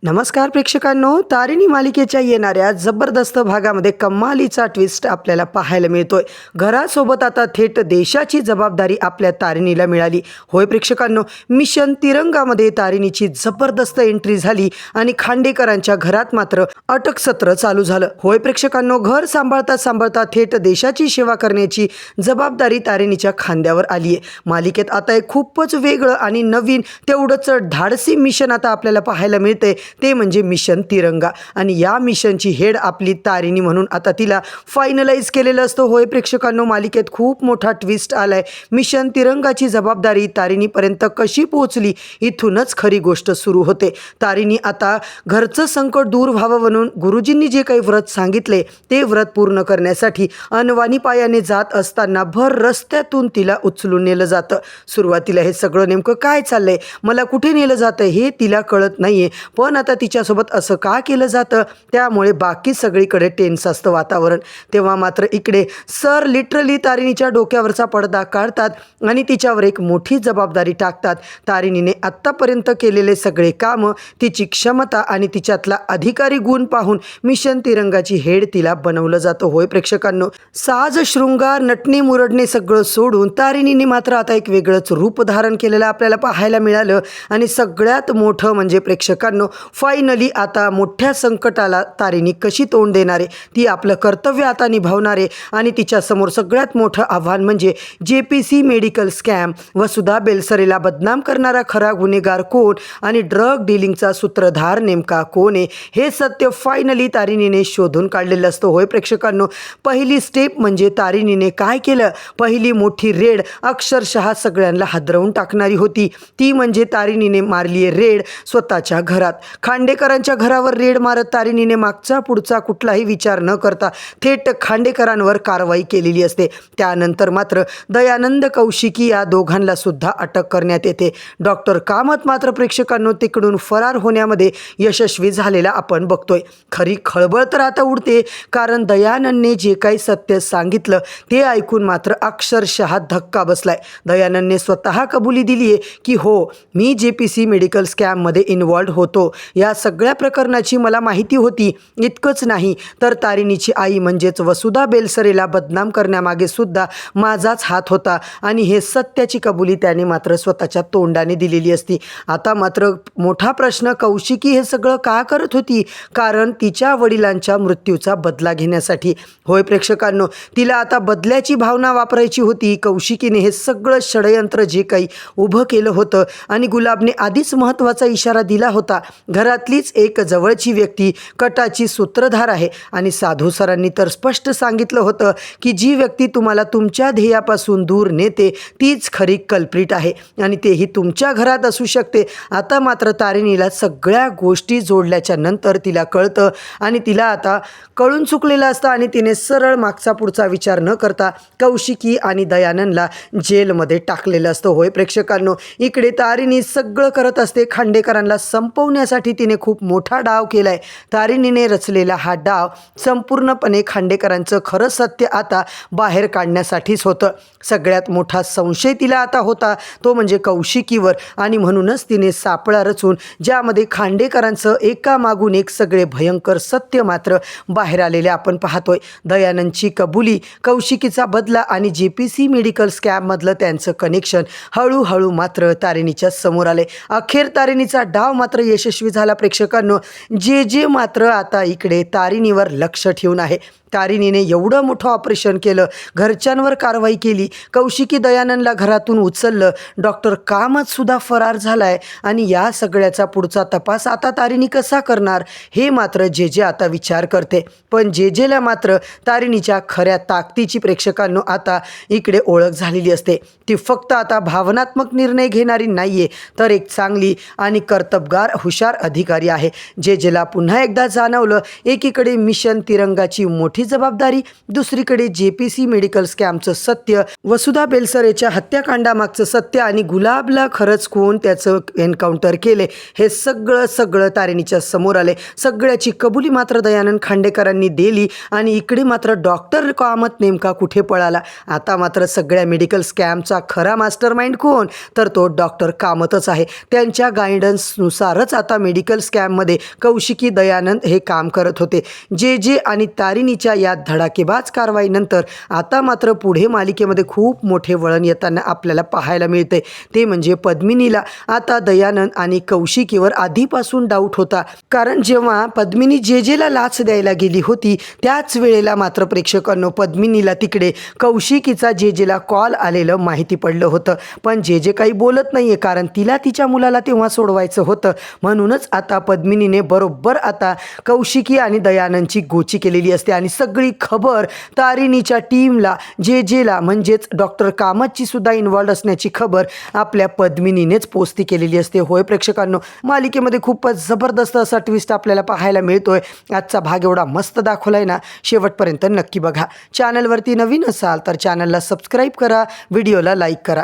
नमस्कार प्रेक्षकांनो, तारिणी मालिकेच्या येणाऱ्या जबरदस्त भागामध्ये कमालीचा ट्विस्ट आपल्याला पाहायला मिळतोय। घरासोबत आता थेट देशाची जबाबदारी आपल्या तारिणीला मिळाली। होय प्रेक्षकांनो, मिशन तिरंगामध्ये तारिणीची जबरदस्त एंट्री झाली आणि खांडेकरांच्या घरात मात्र अटक सत्र चालू झालं। होय प्रेक्षकांनो, घर सांभाळता सांभाळता थेट देशाची सेवा करण्याची जबाबदारी तारिणीच्या खांद्यावर आली आहे। मालिकेत आता एक खूपच वेगळं आणि नवीन तेवढंच धाडसी मिशन आता आपल्याला पाहायला मिळते, ते म्हणजे मिशन तिरंगा। आणि या मिशनची हेड आपली तारिणी म्हणून आता तिला फायनलाइज केलेलं असतं। होय प्रेक्षकांनो, मालिकेत खूप मोठा ट्विस्ट आलाय। मिशन तिरंगाची जबाबदारी तारिणीपर्यंत कशी पोहोचली, इथूनच खरी गोष्ट सुरू होते। तारिणी आता घरचं संकट दूर व्हावं म्हणून गुरुजींनी जे काही व्रत सांगितले ते व्रत पूर्ण करण्यासाठी अनवाणी पायाने जात असताना भर रस्त्यातून तिला उचलून नेलं जातं। सुरुवातीला हे सगळं नेमकं काय चाललंय, मला कुठे नेलं जातं हे तिला कळत नाहीये, पण आता तिच्यासोबत असं का केलं जातं, त्यामुळे बाकी सगळीकडे टेन्स असतं वातावरण। तेव्हा मात्र इकडे सर लिटरली तारिणीच्या डोक्यावरचा पडदा काढतात आणि तिच्यावर एक मोठी जबाबदारी टाकतात। तारिणीने आत्तापर्यंत केलेले सगळे कामं, तिची क्षमता आणि तिच्यातला अधिकारी गुण पाहून मिशन तिरंगाची हेड तिला बनवलं जातं। होय प्रेक्षकांनो, साज शृंगार नटणे मुरडणे सगळं सोडून तारिणीने मात्र आता एक वेगळंच रूप धारण केलेलं आपल्याला पाहायला मिळालं। आणि सगळ्यात मोठं म्हणजे प्रेक्षकांनो, फायनली आता मोठ्या संकटाला तारिणी कशी तोंड देणार आहे, ती आपलं कर्तव्य आता निभावणार आहे। आणि तिच्यासमोर सगळ्यात मोठं आव्हान म्हणजे JPC मेडिकल स्कॅम, वसुधा बेलसरेला बदनाम करणारा खरा गुन्हेगार कोण आणि ड्रग डीलिंगचा सूत्रधार नेमका कोण आहे, हे सत्य फायनली तारिणीने शोधून काढलेलं असतं। होय प्रेक्षकांनो, पहिली स्टेप म्हणजे तारिणीने काय केलं, पहिली मोठी रेड अक्षरशः सगळ्यांना हादरवून टाकणारी होती। ती म्हणजे तारिणीने मारली आहे रेड स्वतःच्या घरात। खांडेकरांच्या घरावर रेड मारत तारिणीने मागचा पुढचा कुठलाही विचार न करता थेट खांडेकरांवर कारवाई केलेली असते। त्यानंतर मात्र दयानंद कौशिकी या दोघांना सुद्धा अटक करण्यात येते। डॉक्टर कामत मात्र प्रेक्षकांनो तिकडून फरार होण्यामध्ये यशस्वी झालेला आपण बघतोय। खरी खळबळ तर आता उडते, कारण दयानंदने जे काही सत्य सांगितलं ते ऐकून मात्र अक्षरशः धक्का बसलाय। दयानंदने स्वतः कबुली दिली आहे की हो, मी JPC मेडिकल स्कॅममध्ये इन्व्हॉल्व होतो, या सगळ्या प्रकरणाची मला माहिती होती। इतकंच नाही तर तारिणीची आई म्हणजेच वसुधा बेलसरेला बदनाम करण्यामागे सुद्धा माझाच हात होता आणि हे सत्याची कबुली त्याने मात्र स्वतःच्या तोंडाने दिलेली असती। आता मात्र मोठा प्रश्न, कौशिकी हे सगळं का करत होती, कारण तिच्या वडिलांच्या मृत्यूचा बदला घेण्यासाठी। होय प्रेक्षकांनो, तिला आता बदल्याची भावना वापरायची होती। कौशिकीने हे सगळं षडयंत्र जे काही उभं केलं होतं आणि गुलाबने आधीच महत्त्वाचा इशारा दिला होता, घरातलीच एक जवळची व्यक्ती कटाची सूत्रधार आहे आणि साधू सरांनी तर स्पष्ट सांगितलं होतं की जी व्यक्ती तुम्हाला तुमच्या ध्येयापासून दूर नेते तीच खरी कल्प्रिट आहे आणि तेही तुमच्या घरात असू शकते। आता मात्र तारिणीला सगळ्या गोष्टी जोडल्याच्या नंतर तिला कळतं आणि तिला आता कळून चुकलेलं असतं आणि तिने सरळ मागचा पुढचा विचार न करता कौशिकी आणि दयानंदला जेलमध्ये टाकलेलं असतं। होय प्रेक्षकांनो, इकडे तारिणी सगळं करत असते। खांडेकरांना संपवण्यासाठी तिने खूप मोठा डाव केलाय। तारिणीने रचलेला हा डाव संपूर्णपणे खांडेकरांचं खरं सत्य आता बाहेर काढण्यासाठीच होतं। सगळ्यात मोठा संशय तिला आता होता तो म्हणजे कौशिकीवर, आणि म्हणूनच तिने सापळा रचून ज्यामध्ये खांडेकरांचं एकामागून एक सगळे भयंकर सत्य मात्र बाहेर आलेले आपण पाहतोय। दयानंदची कबुली, कौशिकीचा बदला आणि JPC मेडिकल स्कॅममधलं त्यांचं कनेक्शन हळूहळू मात्र तारिणीच्या समोर आले। अखेर तारिणीचा डाव मात्र यशस्वी झाला प्रेक्षकांनो। जे मात्र आता इकडे तारिणीवर लक्ष ठेवून आहे। तारिणीने एवढं मोठं ऑपरेशन केलं, घरच्यांवर कारवाई केली, कौशिकी दयानंदला घरातून उचललं, डॉक्टर कामत सुद्धा फरार झालाय आणि या सगळ्याचा पुढचा तपास आता तारिणी कसा करणार, हे मात्र जे आता विचार करते। पण जेला मात्र तारिणीच्या खऱ्या ताकदीची प्रेक्षकांनो आता इकडे ओळख झालेली असते। ती फक्त आता भावनात्मक निर्णय घेणारी नाहीये, तर एक चांगली आणि कर्तबगार हुशार अधिकारी आहे। जेला पुन्हा एकदा जाणवलं, एकीकडे मिशन तिरंगाची मोठी मोठी जबाबदारी. दुसरीकडे JPC मेडिकल स्कॅमचं सत्य, वसुधा बेलसरेच्या हत्याकांडामागचं सत्य आणि गुलाबला खरंच कोण त्याचं एन्काउंटर केले हे सगळं तारिणीच्या समोर आले. सगळ्याची कबुली मात्र दयानंद खांडेकरांनी दिली आणि इकडे मात्र डॉक्टर कामत नेमका कुठे पळाला. आता मात्र सगळ्या मेडिकल स्कॅमचा खरा मास्टरमाइंड कोण, तर तो डॉक्टर कामतच आहे. त्यांच्या गायडन्सनुसारच आता मेडिकल स्कॅममध्ये कौशिकी दयानंद हे काम करत होते. जे आणि तारिणीच्या या धडाकेबाज कारवाईनंतर आता मात्र पुढे मालिकेमध्ये खूप मोठे वळण येताना आपल्याला पाहायला मिळते. ते म्हणजे पद्मिनीला आता दयानंद आणि कौशिकीवर आधीपासून डाऊट होता. कारण जेव्हा पद्मिनी जेला लाच द्यायला गेली होती त्याच वेळेला मात्र प्रेक्षकांनो पद्मिनीला तिकडे कौशिकीचा जेला कॉल आलेलं माहिती पडलं होतं. पण जे काही बोलत नाहीये कारण तिला तिच्या मुलाला तेव्हा सोडवायचं होतं. म्हणूनच आता पद्मिनीने बरोबर आता कौशिकी आणि दयानंदची गोची केलेली असते आणि सगळी खबर तारिणीच्या टीमला जेला म्हणजेच डॉक्टर कामतची सुद्धा इन्व्हॉल्ड असण्याची खबर आपल्या पद्मिनीनेच पोस्ती केलेली असते. होय प्रेक्षकांनो, मालिकेमध्ये खूपच जबरदस्त असा ट्विस्ट आपल्याला पाहायला मिळतोय. आजचा भाग एवढा मस्त दाखवलाय ना, शेवटपर्यंत नक्की बघा. चॅनलवरती नवीन असाल तर चॅनलला सबस्क्राईब करा, व्हिडिओला लाईक करा.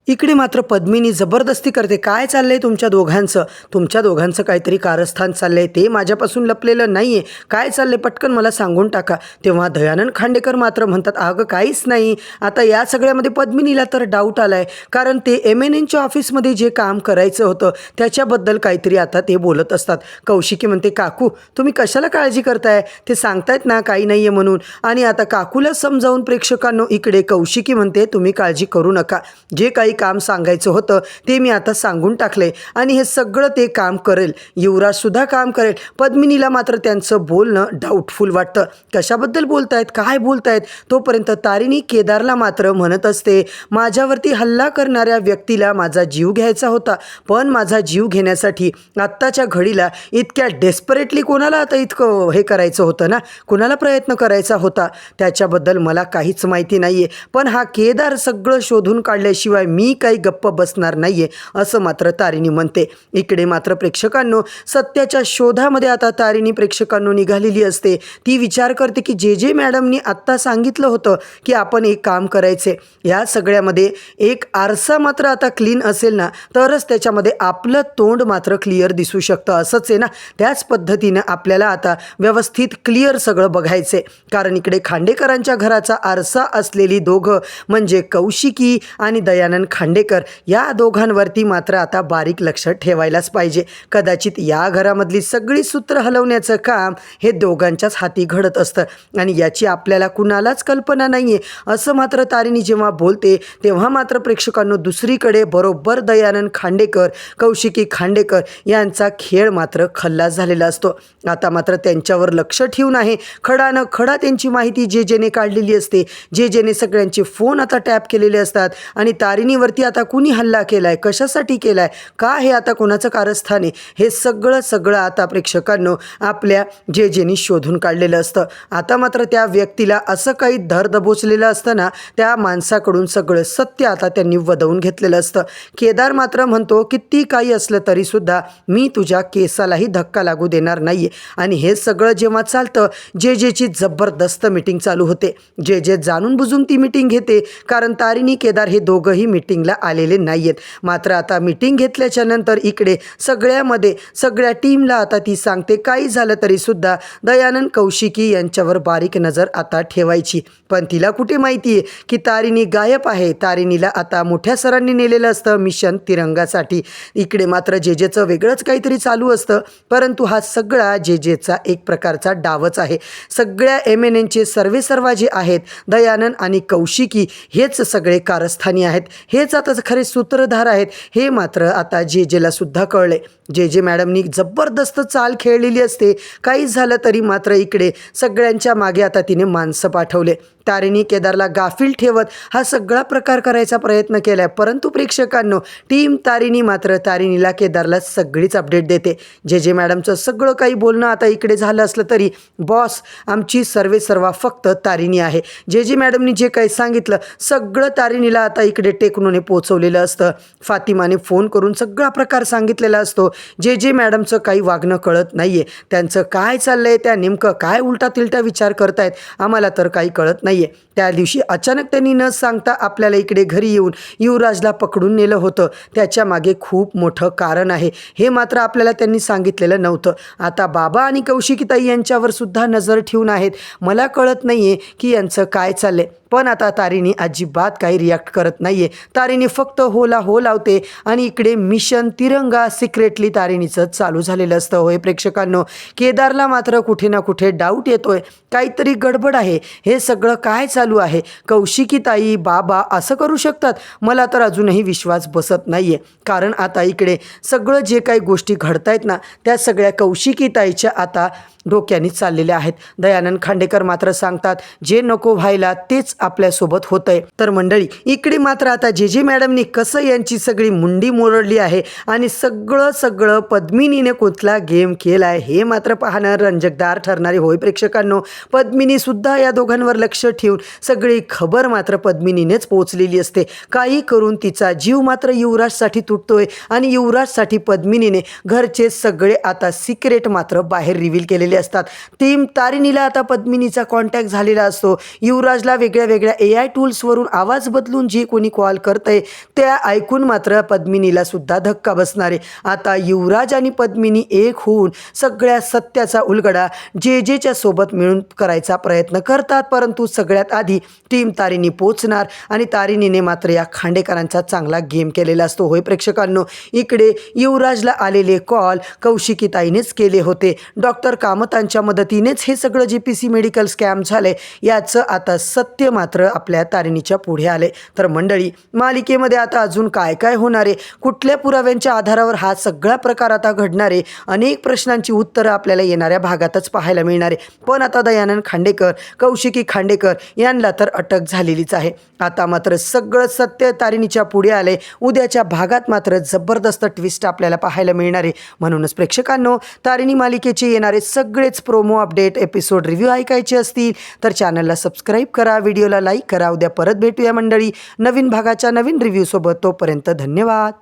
इकडे मात्र पद्मिनी जबरदस्ती करते. काय चाललंय तुमच्या दोघांचं काहीतरी कारस्थान चाललंय, ते माझ्यापासून लपलेलं नाहीये. काय चाललंय पटकन मला सांगून टाका. तेव्हा दयानंद खांडेकर मात्र म्हणतात अगं काहीच नाही. आता या सगळ्यामध्ये पद्मिनीला तर डाऊट आलाय कारण ते MNNच्या ऑफिसमध्ये जे काम करायचं होतं त्याच्याबद्दल काहीतरी आता ते बोलत असतात. कौशिकी म्हणते काकू तुम्ही कशाला काळजी करताय, ते सांगतायत ना काही नाहीये म्हणून. आणि आता काकूला समजावून प्रेक्षकांनो इकडे कौशिकी म्हणते तुम्ही काळजी करू नका, जे काही काम सांगायचं होतं ते मी आता सांगून टाकले आणि हे सगळं ते काम करेल, युवराज सुद्धा काम करेल. पद्मिनीला मात्र त्यांचं बोलणं डाऊटफुल वाटतं. कशाबद्दल बोलतायत, काय बोलतायत. तोपर्यंत तारिणी केदारला मात्र म्हणत असते माझ्यावरती हल्ला करणाऱ्या व्यक्तीला माझा जीव घ्यायचा होता, पण माझा जीव घेण्यासाठी आत्ताच्या घडीला इतक्या डेस्परेटली कोणाला आता इतकं हे करायचं होतं ना, कोणाला प्रयत्न करायचा होता त्याच्याबद्दल मला काहीच माहिती नाहीये. पण हा केदार सगळं शोधून काढल्याशिवाय मी काही गप्प बसणार नाहीये असं मात्र तारिणी म्हणते. इकडे मात्र प्रेक्षकांनो सत्याच्या शोधामध्ये आता तारिणी प्रेक्षकांनो निघालेली असते. ती विचार करते की जे मॅडमनी आत्ता सांगितलं होतं की आपण एक काम करायचे, या सगळ्यामध्ये एक आरसा मात्र आता क्लीन असेल ना तरच त्याच्यामध्ये आपलं तोंड मात्र क्लिअर दिसू शकतं. असंच आहे ना, त्याच पद्धतीनं आपल्याला आता व्यवस्थित क्लिअर सगळं बघायचे. कारण इकडे खांडेकरांच्या घराचा आरसा असलेली दोघं म्हणजे कौशिकी आणि दयानंद खांडेकर या दोघांवरती मात्र आता बारीक लक्ष ठेवायलाच पाहिजे. कदाचित या घरामधली सगळी सूत्र हलवण्याचं काम हे दोघांच्याच हाती घडत असतं आणि याची आपल्याला कुणालाच कल्पना नाहीये असं मात्र तारिणी जेव्हा बोलते तेव्हा मात्र प्रेक्षकांनो दुसरीकडे बरोबर दयानंद खांडेकर कौशिकी खांडेकर यांचा खेळ मात्र खल्लास झालेला असतो. आता मात्र त्यांच्यावर लक्ष ठेवून आहे खडानं खडा त्यांची माहिती जेने काढलेली असते. जेने सगळ्यांचे फोन आता टॅप केलेले असतात आणि तारिणीवरती आता कुणी हल्ला केलाय, कशासाठी केलाय, का हे आता कोणाचं कारस्थान आहे हे सगळं आता प्रेक्षकांनो आपल्या जेनी शोधून काढलेलं असतं. आता मात्र त्या व्यक्तीला असं काही धर दबोचलेलं असतं ना, त्या माणसाकडून सगळं सत्य आता त्यांनी वदवून घेतलेलं असतं. केदार मात्र म्हणतो किती काही असलं तरी सुद्धा मी तुझ्या केसालाही धक्का लागू देणार नाहीये. आणि हे सगळं जेव्हा चालतं जेची जबरदस्त मीटिंग चालू होते. जे जाणून बुजून ती मीटिंग घेते कारण तारिणी केदार हे दोघंही मीटिंगला आलेले नाहीयेत. मात्र आता मीटिंग घेतल्याच्या नंतर इकडे सगळ्या टीमला आता ती सांगते काही झालं तरी सुद्धा दयानंद कौशिकी यांच्यावर बारीक नजर आता ठेवायची. पण तिला कुठे माहिती आहे की तारिणी गायब आहे. तारिणीला आता मोठ्या सरांनी नेलेलं असतं मिशन तिरंगासाठी. इकडे मात्र जेचं वेगळंच काहीतरी चालू असतं. परंतु हा सगळा जेचा एक प्रकारचा डावच आहे. सगळ्या MNNचे सर्वेसर्वा जे आहेत दयानंद आणि कौशिकी हेच सगळे कारस्थानी आहेत, हेच आता खरे सूत्रधार आहेत हे मात्र आता जेला सुद्धा कळले. जे मॅडमनी जबरदस्त चाल खेळलेली असते. काही झालं तरी मात्र इकडे सगळ्यांच्या मागे आता तिने माणसं पाठवले. तारिणी केदारला गाफील ठेवत हा सगळा प्रकार करायचा प्रयत्न केलाय, परंतु प्रेक्षकांनो टीम तारिणी मात्र तारिणीला केदारला सगळीच अपडेट देते. जे मॅडमचं सगळं काही बोलणं आता इकडे झालं असलं तरी बॉस आमची सर्वेसर्वा फक्त तारिणी आहे. जे मॅडमनी जे काही सांगितलं सगळं तारिणीला आता इकडे टेक्नोने पोचवलेलं असतं. फातिमाने फोन करून सगळा प्रकार सांगितलेला असतो. जे मॅडमचं काही वागणं कळत नाहीये, त्यांचं काय चाललंय, त्या नेमकं काय उलटा तिलटा विचार करतायत आम्हाला तर काही कळत नाहीये. त्या दिवशी अचानक त्यांनी न सांगता आपल्याला इकडे घरी येऊन युवराजला पकडून नेलं होतं. त्याच्या मागे खूप मोठं कारण आहे, हे मात्र आपल्याला त्यांनी सांगितलेलं नव्हतं. आता बाबा आणि कौशिकीताई यांच्यावर सुद्धा नजर ठेवून आहेत. मला कळत नाहीये की यांचं काय चाललंय, पण आता तारिणी अजिबात काही रिॲक्ट करत नाहीये. तारिणी फक्त होला हो लावते आणि इकडे मिशन तिरंगा सिक्रेटली तारिणीचं चालू झालेलं असतं. होय प्रेक्षकांनो, केदारला मात्र कुठे ना कुठे डाऊट येतोय, काहीतरी गडबड आहे. हे सगळं काय चालू आहे? कौशिकीताई बाबा असं करू शकतात? मला तर अजूनही विश्वास बसत नाहीये. कारण आता इकडे सगळं जे काही गोष्टी घडतायत ना, त्या सगळ्या कौशिकीताईच्या आता डोक्याने चाललेल्या आहेत. दयानंद खांडेकर मात्र सांगतात जे नको व्हायला तेच आपल्यासोबत होतंय. तर मंडळी इकडे मात्र आता जे मॅडमनी कसं यांची सगळी मुंडी मोरडली आहे आणि सगळं पद्मिनीने कुठला गेम केलाय हे मात्र पाहणं रंजकदार ठरणारे. होय प्रेक्षकांनो, पद्मिनी सुद्धा या दोघांवर लक्ष ठेवून सगळी खबर मात्र पद्मिनीनेच पोहोचलेली असते. काही करून तिचा जीव मात्र युवराजसाठी तुटतोय आणि युवराजसाठी पद्मिनीने घरचे सगळे आता सिक्रेट मात्र बाहेर रिव्हील केलेले असतात. टीम तारिणीला आता पद्मिनीचा कॉन्टॅक्ट झालेला असतो. युवराजला वेगळ्या AI टूल्सवरून आवाज बदलून जे कोणी कॉल करतंय त्या ऐकून मात्र पद्मिनीला सुद्धा धक्का बसणार आहे. आता युवराज आणि पद्मिनी एक होऊन सगळ्या सत्याचा उलगडा जेच्या सोबत मिळून करायचा प्रयत्न करतात, परंतु सगळ्यात आधी टीम तारिणी पोचणार आणि तारिणीने मात्र या खांडेकरांचा चांगला गेम केलेला असतो. होय प्रेक्षकांनो, इकडे युवराजला आलेले कॉल कौशिकीताईनेच केले होते. डॉक्टर कामतांच्या मदतीनेच हे सगळं GPC मेडिकल स्कॅम झाले याचं आता सत्य मात्र आपल्या तारिणीच्या पुढे आले. तर मंडळी मालिकेमध्ये आता अजून काय काय होणार आहे, कुठल्या पुराव्यांच्या आधारावर हा सगळा प्रकार आता घडणार आहे, अनेक प्रश्नांची उत्तरं आपल्याला येणाऱ्या भागातच पाहायला मिळणार आहे. पण आता दयानंद खांडेकर, कौशिकी खांडेकर यांना तर अटक झालेलीच आहे. आता मात्र सगळं सत्य तारिणीच्या पुढे आले. उद्याच्या भागात मात्र जबरदस्त ट्विस्ट आपल्याला पाहायला मिळणार आहे. म्हणूनच प्रेक्षकांनो, तारिणी मालिकेचे येणारे सगळेच प्रोमो अपडेट एपिसोड रिव्ह्यू ऐकायचे असतील तर चॅनलला सबस्क्राईब करा, व्हिडिओला लाईक करा. उद्या परत भेटूया मंडळी नवीन भागाच्या नवीन रिव्ह्यू सोबत. तोपर्यंत धन्यवाद.